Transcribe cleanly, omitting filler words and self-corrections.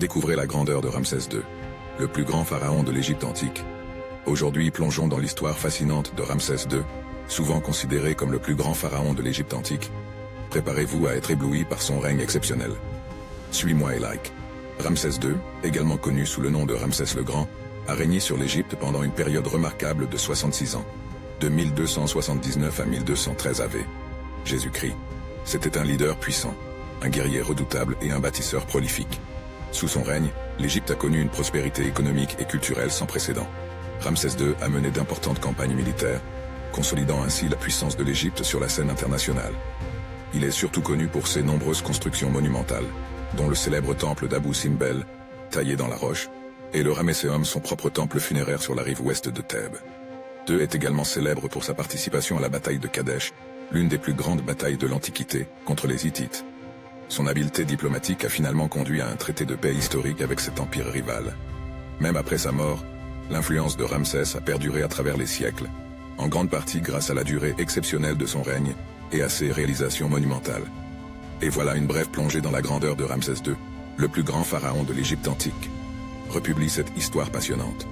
Découvrez la grandeur de Ramsès II, le plus grand pharaon de l'Égypte antique. Aujourd'hui, plongeons dans l'histoire fascinante de Ramsès II, souvent considéré comme le plus grand pharaon de l'Égypte antique. Préparez-vous à être ébloui par son règne exceptionnel. Suis-moi et like. Ramsès II, également connu sous le nom de Ramsès le Grand, a régné sur l'Égypte pendant une période remarquable de 66 ans, de 1279 à 1213 AV. Jésus-Christ. C'était un leader puissant, un guerrier redoutable et un bâtisseur prolifique. Sous son règne, l'Égypte a connu une prospérité économique et culturelle sans précédent. Ramsès II a mené d'importantes campagnes militaires, consolidant ainsi la puissance de l'Égypte sur la scène internationale. Il est surtout connu pour ses nombreuses constructions monumentales, dont le célèbre temple d'Abou Simbel, taillé dans la roche, et le Ramesséum, son propre temple funéraire sur la rive ouest de Thèbes. II est également célèbre pour sa participation à la bataille de Kadesh, l'une des plus grandes batailles de l'Antiquité contre les Hittites. Son habileté diplomatique a finalement conduit à un traité de paix historique avec cet empire rival. Même après sa mort, l'influence de Ramsès a perduré à travers les siècles, en grande partie grâce à la durée exceptionnelle de son règne et à ses réalisations monumentales. Et voilà une brève plongée dans la grandeur de Ramsès II, le plus grand pharaon de l'Égypte antique. Republie cette histoire passionnante.